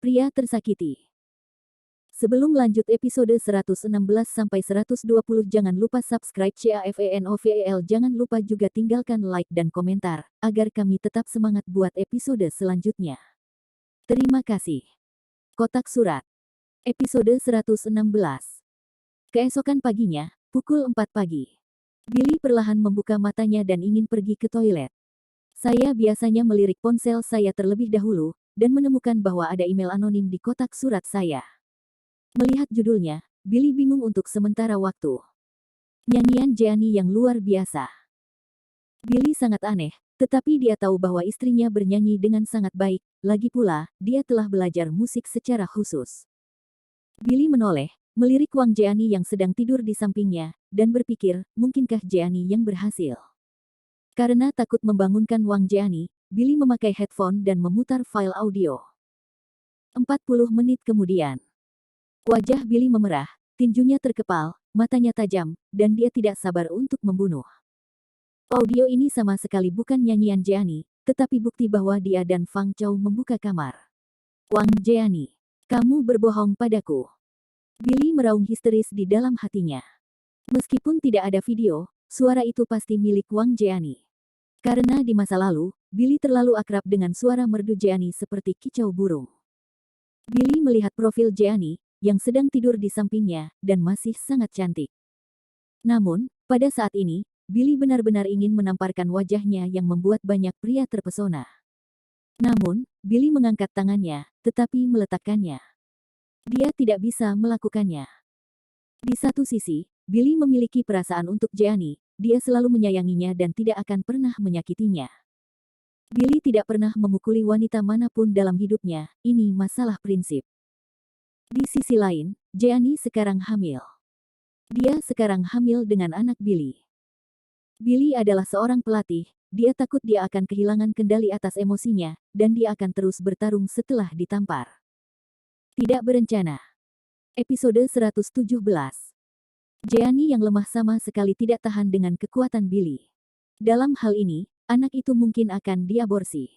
Pria tersakiti. Sebelum lanjut episode 116-120 jangan lupa subscribe CAFENOVEL, jangan lupa juga tinggalkan like dan komentar, agar kami tetap semangat buat episode selanjutnya. Terima kasih. Kotak Surat. Episode 116. Keesokan paginya, pukul 4 pagi. Billy perlahan membuka matanya dan ingin pergi ke toilet. Saya biasanya melirik ponsel saya terlebih dahulu, dan menemukan bahwa ada email anonim di kotak surat saya. Melihat judulnya, Billy bingung untuk sementara waktu. Nyanyian Jeannie yang luar biasa. Billy sangat aneh, tetapi dia tahu bahwa istrinya bernyanyi dengan sangat baik, lagi pula, dia telah belajar musik secara khusus. Billy menoleh, melirik Wang Jeannie yang sedang tidur di sampingnya, dan berpikir, mungkinkah Jeannie yang berhasil? Karena takut membangunkan Wang Jeannie, Billy memakai headphone dan memutar file audio. 40 menit kemudian. Wajah Billy memerah, tinjunya terkepal, matanya tajam, dan dia tidak sabar untuk membunuh. Audio ini sama sekali bukan nyanyian Jeannie, tetapi bukti bahwa dia dan Fang Chou membuka kamar. Wang Jeannie, kamu berbohong padaku. Billy meraung histeris di dalam hatinya. Meskipun tidak ada video, suara itu pasti milik Wang Jeannie. Karena di masa lalu, Billy terlalu akrab dengan suara merdu Jeannie seperti kicau burung. Billy melihat profil Jeannie, yang sedang tidur di sampingnya, dan masih sangat cantik. Namun, pada saat ini, Billy benar-benar ingin menamparkan wajahnya yang membuat banyak pria terpesona. Namun, Billy mengangkat tangannya, tetapi meletakkannya. Dia tidak bisa melakukannya. Di satu sisi, Billy memiliki perasaan untuk Jeannie, dia selalu menyayanginya dan tidak akan pernah menyakitinya. Billy tidak pernah memukuli wanita manapun dalam hidupnya, ini masalah prinsip. Di sisi lain, Jeannie sekarang hamil. Dia sekarang hamil dengan anak Billy. Billy adalah seorang pelatih, dia takut dia akan kehilangan kendali atas emosinya, dan dia akan terus bertarung setelah ditampar. Tidak berencana. Episode 117. Jeannie yang lemah sama sekali tidak tahan dengan kekuatan Billy. Dalam hal ini, anak itu mungkin akan diaborsi.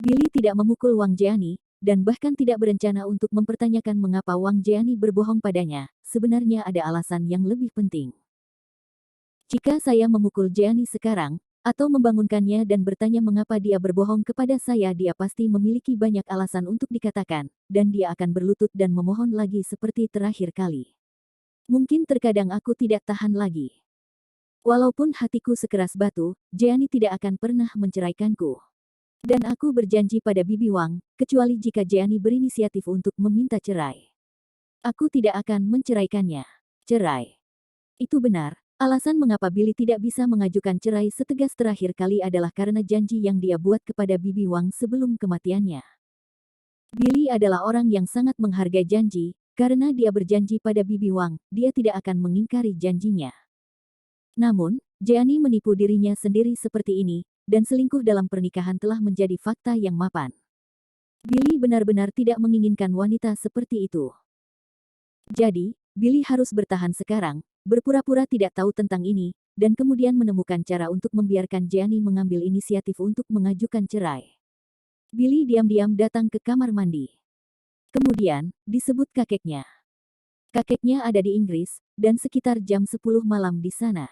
Billy tidak memukul Wang Jeannie, dan bahkan tidak berencana untuk mempertanyakan mengapa Wang Jeannie berbohong padanya, sebenarnya ada alasan yang lebih penting. Jika saya memukul Jeannie sekarang, atau membangunkannya dan bertanya mengapa dia berbohong kepada saya, dia pasti memiliki banyak alasan untuk dikatakan, dan dia akan berlutut dan memohon lagi seperti terakhir kali. Mungkin terkadang aku tidak tahan lagi. Walaupun hatiku sekeras batu, Jeannie tidak akan pernah menceraikanku. Dan aku berjanji pada Bibi Wang, kecuali jika Jeannie berinisiatif untuk meminta cerai. Aku tidak akan menceraikannya. Cerai. Itu benar, alasan mengapa Billy tidak bisa mengajukan cerai setegas terakhir kali adalah karena janji yang dia buat kepada Bibi Wang sebelum kematiannya. Billy adalah orang yang sangat menghargai janji, karena dia berjanji pada Bibi Wang, dia tidak akan mengingkari janjinya. Namun, Jeannie menipu dirinya sendiri seperti ini, dan selingkuh dalam pernikahan telah menjadi fakta yang mapan. Billy benar-benar tidak menginginkan wanita seperti itu. Jadi, Billy harus bertahan sekarang, berpura-pura tidak tahu tentang ini, dan kemudian menemukan cara untuk membiarkan Jeannie mengambil inisiatif untuk mengajukan cerai. Billy diam-diam datang ke kamar mandi. Kemudian, disebut kakeknya. Kakeknya ada di Inggris, dan sekitar jam 10 malam di sana.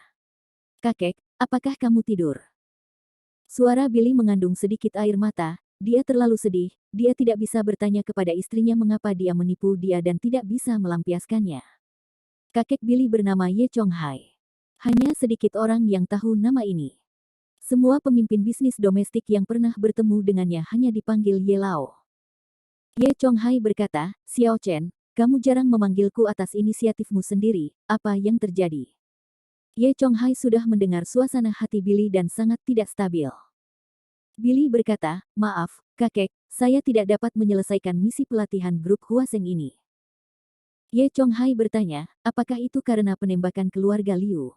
Kakek, apakah kamu tidur? Suara Billy mengandung sedikit air mata, dia terlalu sedih, dia tidak bisa bertanya kepada istrinya mengapa dia menipu dia dan tidak bisa melampiaskannya. Kakek Billy bernama Ye Chong Hai. Hanya sedikit orang yang tahu nama ini. Semua pemimpin bisnis domestik yang pernah bertemu dengannya hanya dipanggil Ye Lao. Ye Chong Hai berkata, Xiao Chen, kamu jarang memanggilku atas inisiatifmu sendiri, apa yang terjadi? Ye Chong Hai sudah mendengar suasana hati Billy dan sangat tidak stabil. Billy berkata, maaf, kakek, saya tidak dapat menyelesaikan misi pelatihan grup Huaseng ini. Ye Chong Hai bertanya, apakah itu karena penembakan keluarga Liu?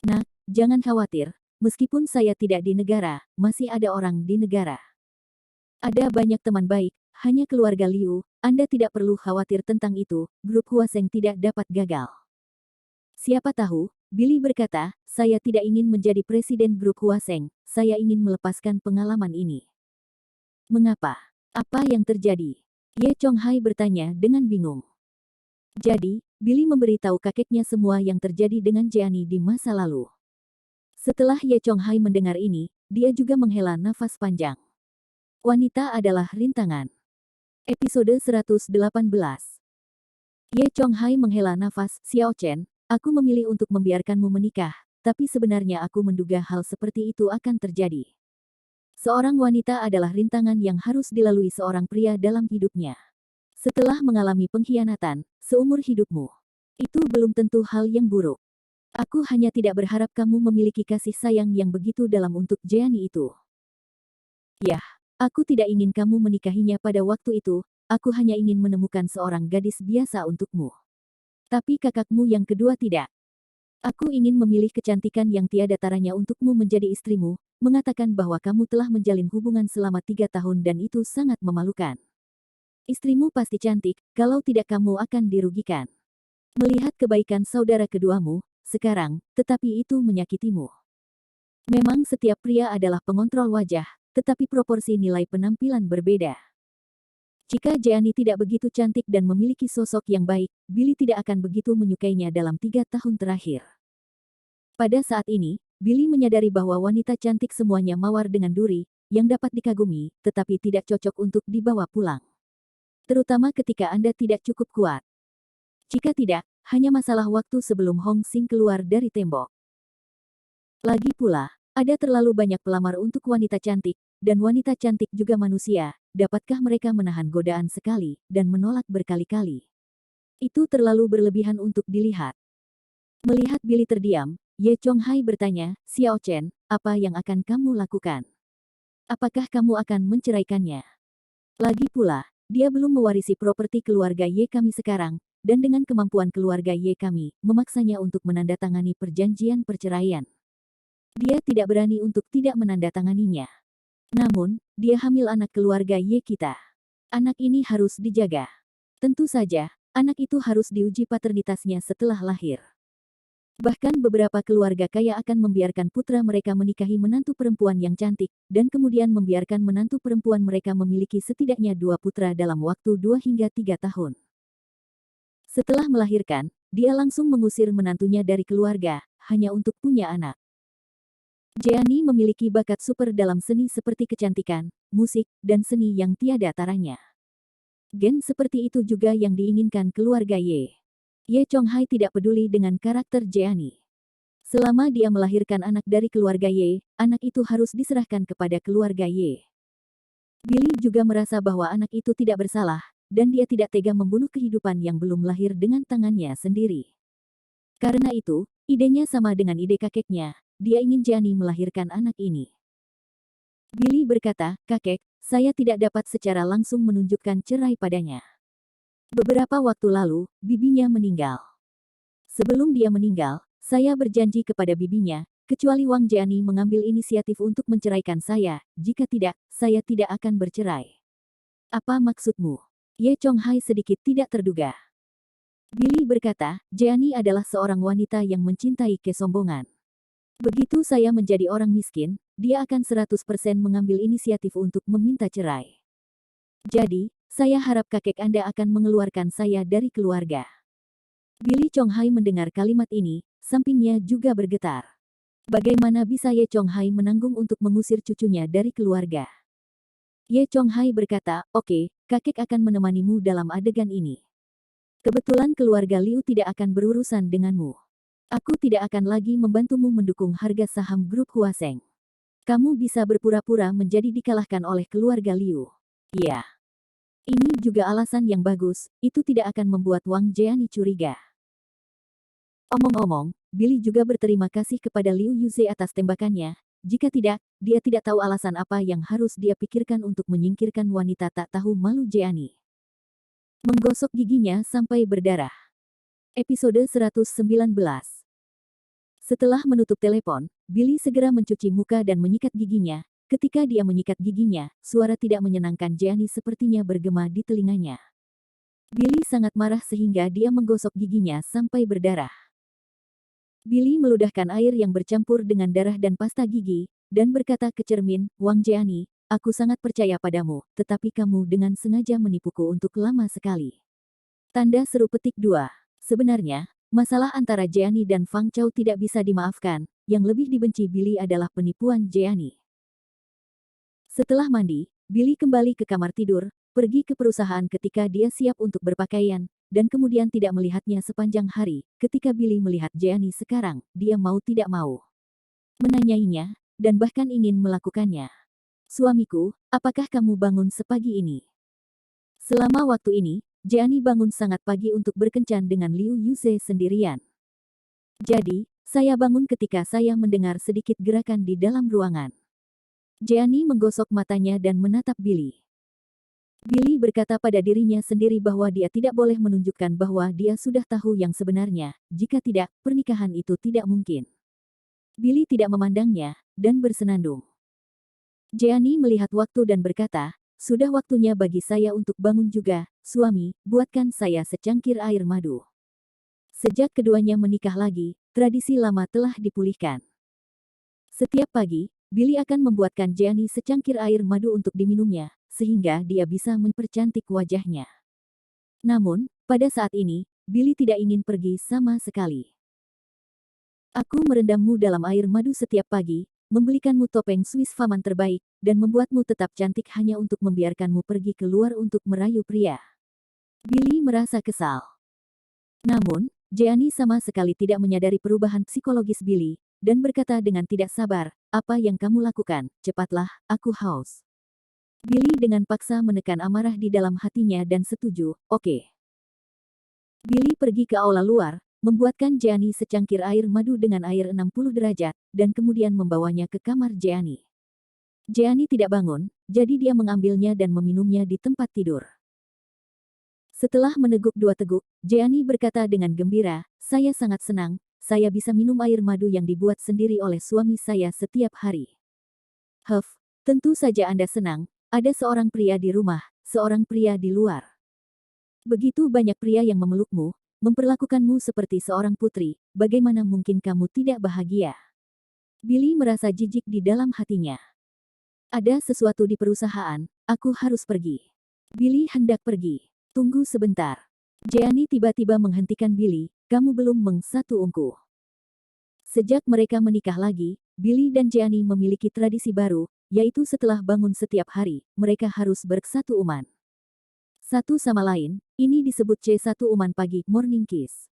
Nah, jangan khawatir, meskipun saya tidak di negara, masih ada orang di negara. Ada banyak teman baik, hanya keluarga Liu, Anda tidak perlu khawatir tentang itu, grup Huaseng tidak dapat gagal. Siapa tahu, Billy berkata, saya tidak ingin menjadi presiden grup Huaseng, saya ingin melepaskan pengalaman ini. Mengapa? Apa yang terjadi? Ye Chonghai bertanya dengan bingung. Jadi, Billy memberitahu kakeknya semua yang terjadi dengan Jeannie di masa lalu. Setelah Ye Chonghai mendengar ini, dia juga menghela nafas panjang. Wanita adalah rintangan. Episode 118. Ye Chonghai menghela nafas, Xiao Chen, aku memilih untuk membiarkanmu menikah, tapi sebenarnya aku menduga hal seperti itu akan terjadi. Seorang wanita adalah rintangan yang harus dilalui seorang pria dalam hidupnya. Setelah mengalami pengkhianatan, seumur hidupmu. Itu belum tentu hal yang buruk. Aku hanya tidak berharap kamu memiliki kasih sayang yang begitu dalam untuk Jeannie itu. Yah, aku tidak ingin kamu menikahinya pada waktu itu, aku hanya ingin menemukan seorang gadis biasa untukmu. Tapi kakakmu yang kedua tidak. Aku ingin memilih kecantikan yang tiada taranya untukmu menjadi istrimu, mengatakan bahwa kamu telah menjalin hubungan selama 3 tahun dan itu sangat memalukan. Istrimu pasti cantik, kalau tidak kamu akan dirugikan. Melihat kebaikan saudara keduamu, sekarang, tetapi itu menyakitimu. Memang setiap pria adalah pengontrol wajah, tetapi proporsi nilai penampilan berbeda. Jika Jeannie tidak begitu cantik dan memiliki sosok yang baik, Billy tidak akan begitu menyukainya dalam 3 tahun terakhir. Pada saat ini, Billy menyadari bahwa wanita cantik semuanya mawar dengan duri, yang dapat dikagumi, tetapi tidak cocok untuk dibawa pulang. Terutama ketika Anda tidak cukup kuat. Jika tidak, hanya masalah waktu sebelum Hong Xing keluar dari tembok. Lagi pula, ada terlalu banyak pelamar untuk wanita cantik, dan wanita cantik juga manusia, dapatkah mereka menahan godaan sekali, dan menolak berkali-kali? Itu terlalu berlebihan untuk dilihat. Melihat Billy terdiam, Ye Chonghai bertanya, Xiao Chen, apa yang akan kamu lakukan? Apakah kamu akan menceraikannya? Lagi pula, dia belum mewarisi properti keluarga Ye kami sekarang, dan dengan kemampuan keluarga Ye kami, memaksanya untuk menandatangani perjanjian perceraian. Dia tidak berani untuk tidak menandatanganinya. Namun, dia hamil anak keluarga Ye kita. Anak ini harus dijaga. Tentu saja, anak itu harus diuji paternitasnya setelah lahir. Bahkan beberapa keluarga kaya akan membiarkan putra mereka menikahi menantu perempuan yang cantik, dan kemudian membiarkan menantu perempuan mereka memiliki setidaknya 2 putra dalam waktu 2 hingga 3 tahun. Setelah melahirkan, dia langsung mengusir menantunya dari keluarga, hanya untuk punya anak. Jeannie memiliki bakat super dalam seni seperti kecantikan, musik, dan seni yang tiada taranya. Gen seperti itu juga yang diinginkan keluarga Ye. Ye Chonghai tidak peduli dengan karakter Jeannie. Selama dia melahirkan anak dari keluarga Ye, anak itu harus diserahkan kepada keluarga Ye. Billy juga merasa bahwa anak itu tidak bersalah, dan dia tidak tega membunuh kehidupan yang belum lahir dengan tangannya sendiri. Karena itu, idenya sama dengan ide kakeknya, dia ingin Jeannie melahirkan anak ini. Billy berkata, kakek, saya tidak dapat secara langsung menunjukkan cerai padanya. Beberapa waktu lalu, bibinya meninggal. Sebelum dia meninggal, saya berjanji kepada bibinya, kecuali Wang Jeannie mengambil inisiatif untuk menceraikan saya, jika tidak, saya tidak akan bercerai. Apa maksudmu? Ye Chonghai sedikit tidak terduga. Billy berkata, Jeannie adalah seorang wanita yang mencintai kesombongan. Begitu saya menjadi orang miskin, dia akan 100% mengambil inisiatif untuk meminta cerai. Jadi, saya harap kakek Anda akan mengeluarkan saya dari keluarga. Billy Chonghai mendengar kalimat ini, sampingnya juga bergetar. Bagaimana bisa Ye Chonghai menanggung untuk mengusir cucunya dari keluarga? Ye Chonghai berkata, oke, kakek akan menemanimu dalam adegan ini. Kebetulan keluarga Liu tidak akan berurusan denganmu. Aku tidak akan lagi membantumu mendukung harga saham grup Huaseng. Kamu bisa berpura-pura menjadi dikalahkan oleh keluarga Liu. Ya. Ini juga alasan yang bagus, itu tidak akan membuat Wang Jeannie curiga. Omong-omong, Billy juga berterima kasih kepada Liu Yuze atas tembakannya, jika tidak, dia tidak tahu alasan apa yang harus dia pikirkan untuk menyingkirkan wanita tak tahu malu Jeannie. Menggosok giginya sampai berdarah. Episode 119. Setelah menutup telepon, Billy segera mencuci muka dan menyikat giginya. Ketika dia menyikat giginya, suara tidak menyenangkan Jeannie sepertinya bergema di telinganya. Billy sangat marah sehingga dia menggosok giginya sampai berdarah. Billy meludahkan air yang bercampur dengan darah dan pasta gigi, dan berkata ke cermin, Wang Jeannie, aku sangat percaya padamu, tetapi kamu dengan sengaja menipuku untuk lama sekali. Tanda seru petik 2. Sebenarnya, masalah antara Jeannie dan Fang Chao tidak bisa dimaafkan, yang lebih dibenci Billy adalah penipuan Jeannie. Setelah mandi, Billy kembali ke kamar tidur, pergi ke perusahaan ketika dia siap untuk berpakaian, dan kemudian tidak melihatnya sepanjang hari. Ketika Billy melihat Jeannie sekarang, dia mau tidak mau menanyainya, dan bahkan ingin melakukannya. Suamiku, apakah kamu bangun sepagi ini? Selama waktu ini, Jeannie bangun sangat pagi untuk berkencan dengan Liu Yuze sendirian. Jadi, saya bangun ketika saya mendengar sedikit gerakan di dalam ruangan. Jeannie menggosok matanya dan menatap Billy. Billy berkata pada dirinya sendiri bahwa dia tidak boleh menunjukkan bahwa dia sudah tahu yang sebenarnya, jika tidak, pernikahan itu tidak mungkin. Billy tidak memandangnya, dan bersenandung. Jeannie melihat waktu dan berkata, sudah waktunya bagi saya untuk bangun juga, suami, buatkan saya secangkir air madu. Sejak keduanya menikah lagi, tradisi lama telah dipulihkan. Setiap pagi, Billy akan membuatkan Jeannie secangkir air madu untuk diminumnya, sehingga dia bisa mempercantik wajahnya. Namun, pada saat ini, Billy tidak ingin pergi sama sekali. Aku merendammu dalam air madu setiap pagi, membelikanmu topeng Swiss Faman terbaik, dan membuatmu tetap cantik hanya untuk membiarkanmu pergi keluar untuk merayu pria. Billy merasa kesal. Namun, Jeannie sama sekali tidak menyadari perubahan psikologis Billy, dan berkata dengan tidak sabar, apa yang kamu lakukan, cepatlah, aku haus. Billy dengan paksa menekan amarah di dalam hatinya dan setuju, oke. Billy pergi ke aula luar, membuatkan Jeannie secangkir air madu dengan air 60 derajat, dan kemudian membawanya ke kamar Jeannie. Jeannie tidak bangun, jadi dia mengambilnya dan meminumnya di tempat tidur. Setelah meneguk 2 teguk, Jeannie berkata dengan gembira, saya sangat senang, saya bisa minum air madu yang dibuat sendiri oleh suami saya setiap hari. Huff, tentu saja Anda senang, ada seorang pria di rumah, seorang pria di luar. Begitu banyak pria yang memelukmu, memperlakukanmu seperti seorang putri, bagaimana mungkin kamu tidak bahagia? Billy merasa jijik di dalam hatinya. Ada sesuatu di perusahaan, aku harus pergi. Billy hendak pergi. Tunggu sebentar. Jeannie tiba-tiba menghentikan Billy, kamu belum mengsatu ungku. Sejak mereka menikah lagi, Billy dan Jeannie memiliki tradisi baru, yaitu setelah bangun setiap hari, mereka harus bersatu uman. Satu sama lain, ini disebut C1 uman pagi, morning kiss.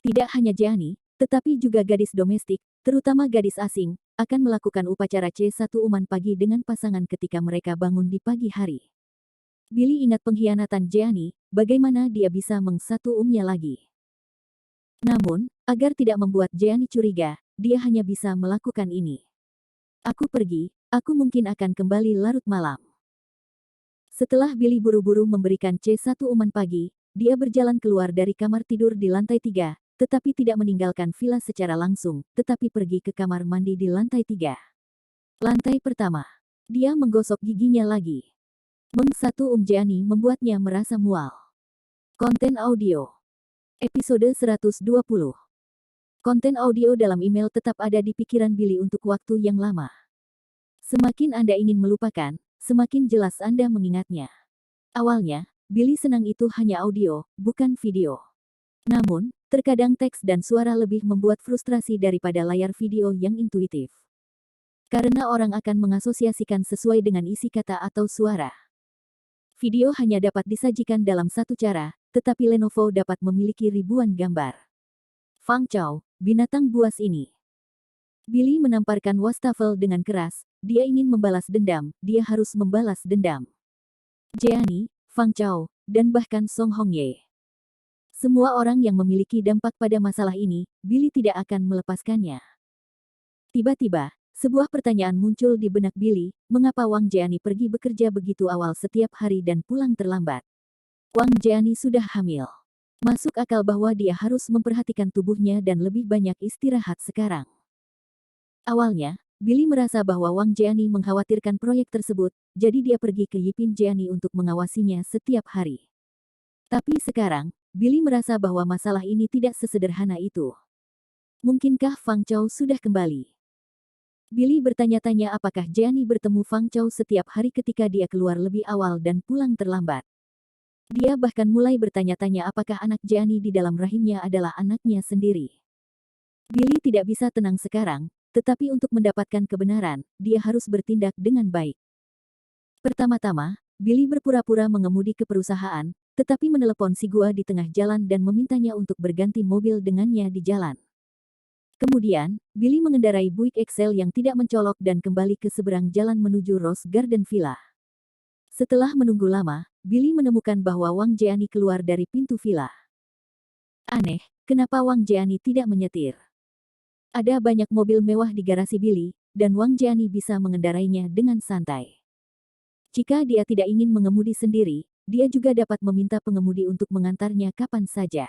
Tidak hanya Jeannie, tetapi juga gadis domestik, terutama gadis asing, akan melakukan upacara C1 uman pagi dengan pasangan ketika mereka bangun di pagi hari. Billy ingat pengkhianatan Jeannie, bagaimana dia bisa mengsatu umnya lagi. Namun, agar tidak membuat Jeannie curiga, dia hanya bisa melakukan ini. Aku pergi, aku mungkin akan kembali larut malam. Setelah Billy buru-buru memberikan C1 uman pagi, dia berjalan keluar dari kamar tidur di lantai 3, tetapi tidak meninggalkan villa secara langsung, tetapi pergi ke kamar mandi di lantai 3. Lantai pertama. Dia menggosok giginya lagi. Mengsatu Jeannie membuatnya merasa mual. Konten audio. Episode 120. Konten audio dalam email tetap ada di pikiran Billy untuk waktu yang lama. Semakin Anda ingin melupakan, semakin jelas Anda mengingatnya. Awalnya, Billy senang itu hanya audio, bukan video. Namun, terkadang teks dan suara lebih membuat frustrasi daripada layar video yang intuitif. Karena orang akan mengasosiasikan sesuai dengan isi kata atau suara. Video hanya dapat disajikan dalam satu cara, tetapi Lenovo dapat memiliki ribuan gambar. Fang Chao, binatang buas ini. Billy menamparkan wastafel dengan keras, dia ingin membalas dendam, dia harus membalas dendam. Jeannie, Fang Chao, dan bahkan Song Hongye. Semua orang yang memiliki dampak pada masalah ini, Billy tidak akan melepaskannya. Tiba-tiba, sebuah pertanyaan muncul di benak Billy, mengapa Wang Jeannie pergi bekerja begitu awal setiap hari dan pulang terlambat? Wang Jeannie sudah hamil. Masuk akal bahwa dia harus memperhatikan tubuhnya dan lebih banyak istirahat sekarang. Awalnya, Billy merasa bahwa Wang Jeannie mengkhawatirkan proyek tersebut, jadi dia pergi ke Yipin Jeannie untuk mengawasinya setiap hari. Tapi sekarang, Billy merasa bahwa masalah ini tidak sesederhana itu. Mungkinkah Fang Chao sudah kembali? Billy bertanya-tanya apakah Jenny bertemu Fang Chou setiap hari ketika dia keluar lebih awal dan pulang terlambat. Dia bahkan mulai bertanya-tanya apakah anak Jenny di dalam rahimnya adalah anaknya sendiri. Billy tidak bisa tenang sekarang, tetapi untuk mendapatkan kebenaran, dia harus bertindak dengan baik. Pertama-tama, Billy berpura-pura mengemudi ke perusahaan, tetapi menelepon si Gua di tengah jalan dan memintanya untuk berganti mobil dengannya di jalan. Kemudian, Billy mengendarai Buick Excel yang tidak mencolok dan kembali ke seberang jalan menuju Rose Garden Villa. Setelah menunggu lama, Billy menemukan bahwa Wang Jiani keluar dari pintu villa. Aneh, kenapa Wang Jiani tidak menyetir? Ada banyak mobil mewah di garasi Billy, dan Wang Jiani bisa mengendarainya dengan santai. Jika dia tidak ingin mengemudi sendiri, dia juga dapat meminta pengemudi untuk mengantarnya kapan saja.